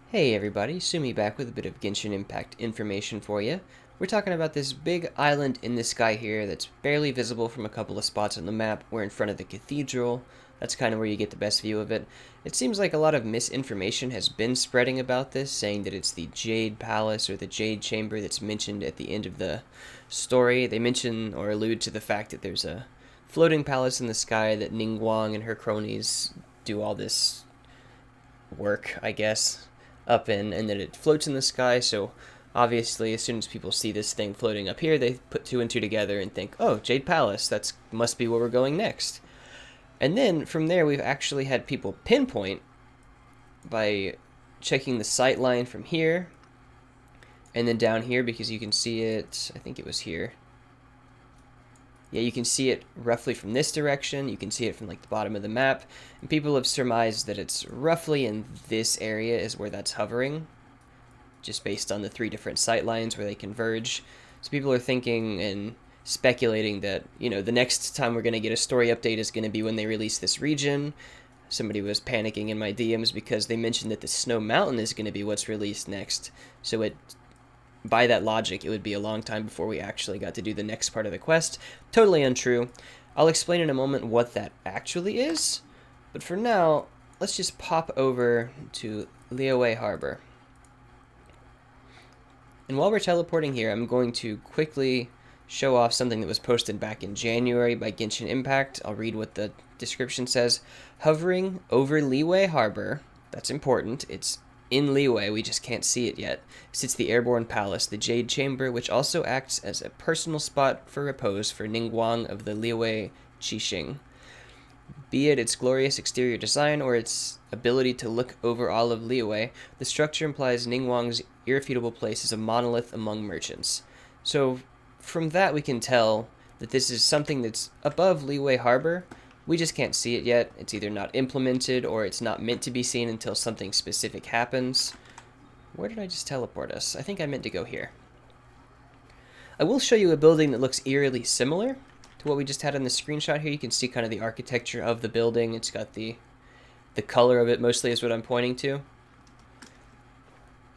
Hey everybody, Sumi back with a bit of Genshin Impact information for you. We're talking about this big island in the sky here that's barely visible from a couple of spots on the map. We're in front of the cathedral. That's kind of where you get the best view of it. It seems like a lot of misinformation has been spreading about this, saying that it's the Jade Palace or the Jade Chamber that's mentioned at the end of the story. They mention or allude to the fact that there's a floating palace in the sky that Ningguang and her cronies do all this work, I guess, up in, and then it floats in the sky. So obviously, as soon as people see this thing floating up here, they put two and two together and think, oh, Jade Palace, that's must be where we're going next. And then from there, we've actually had people pinpoint by checking the sight line from here and then down here, because you can see it, I think it was here. Yeah, you can see it roughly from this direction. You can see it from like the bottom of the map. And people have surmised that it's roughly in this area is where that's hovering, just based on the three different sight lines where they converge. So people are thinking and speculating that, the next time we're going to get a story update is going to be when they release this region. Somebody was panicking in my DMs because they mentioned that the Snow Mountain is going to be what's released next. So by that logic, it would be a long time before we actually got to do the next part of the quest. Totally untrue. I'll explain in a moment what that actually is, but for now, let's just pop over to Liyue Harbor. And while we're teleporting here, I'm going to quickly show off something that was posted back in January by Genshin Impact. I'll read what the description says. Hovering over Liyue Harbor, that's important, it's in Liyue, we just can't see it yet, sits the airborne palace, the Jade Chamber, which also acts as a personal spot for repose for Ningguang of the Liyue Qixing. Be it its glorious exterior design or its ability to look over all of Liyue, the structure implies Ningguang's irrefutable place as a monolith among merchants. So from that we can tell that this is something that's above Liyue Harbor. We just can't see it yet. It's either not implemented or it's not meant to be seen until something specific happens. Where did I just teleport us? I think I meant to go here. I will show you a building that looks eerily similar to what we just had in the screenshot here. You can see kind of the architecture of the building. It's got the color of it mostly is what I'm pointing to.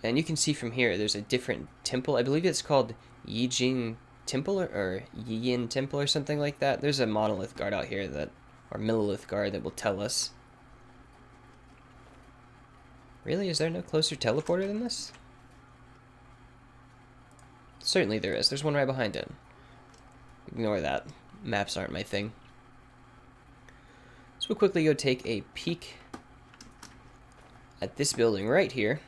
And you can see from here there's a different temple. I believe it's called Yijing Temple or Yiyin Temple or something like that. There's a monolith guard out here or Millilith guard that will tell us. Really? Is there no closer teleporter than this? Certainly there is. There's one right behind it. Ignore that. Maps aren't my thing. So we'll quickly go take a peek at this building right here.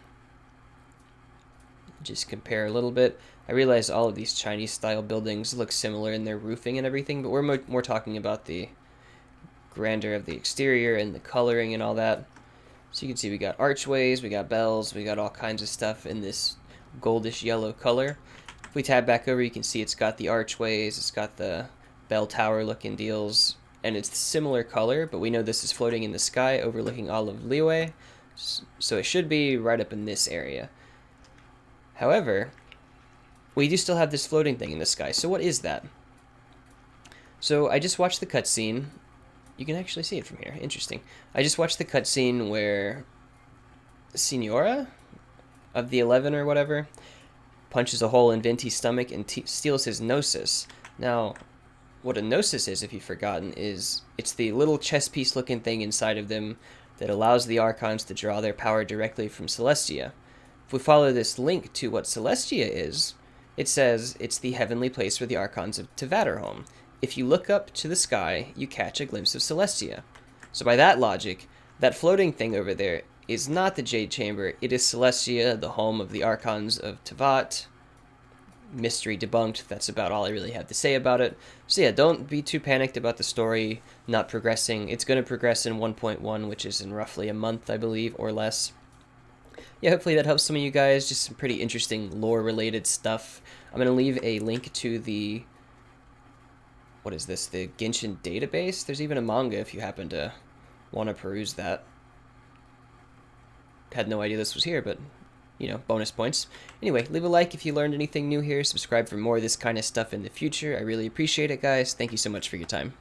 Just compare a little bit. I realize all of these Chinese style buildings look similar in their roofing and everything, but we're more talking about the grandeur of the exterior and the coloring and all that. So you can see we got archways, we got bells, we got all kinds of stuff in this goldish yellow color. If we tab back over, you can see it's got the archways, it's got the bell tower looking deals, and it's similar color, but we know this is floating in the sky overlooking all of Liyue, so it should be right up in this area. However, we do still have this floating thing in the sky, so what is that? So I just watched the cutscene. You can actually see it from here. Interesting. I just watched the cutscene where Signora of the 11 or whatever punches a hole in Venti's stomach and steals his Gnosis. Now, what a Gnosis is, if you've forgotten, is it's the little chess piece looking thing inside of them that allows the Archons to draw their power directly from Celestia. If we follow this link to what Celestia is, it says it's the heavenly place where the Archons of Tevat are home. If you look up to the sky, you catch a glimpse of Celestia. So by that logic, that floating thing over there is not the Jade Chamber, it is Celestia, the home of the Archons of Tevat. Mystery debunked, that's about all I really have to say about it. So yeah, don't be too panicked about the story not progressing. It's going to progress in 1.1, which is in roughly a month, I believe, or less. Yeah, hopefully that helps some of you guys, just some pretty interesting lore-related stuff. I'm going to leave a link to the... what is this? The Genshin database? There's even a manga if you happen to want to peruse that. Had no idea this was here, but, bonus points. Anyway, leave a like if you learned anything new here. Subscribe for more of this kind of stuff in the future. I really appreciate it, guys. Thank you so much for your time.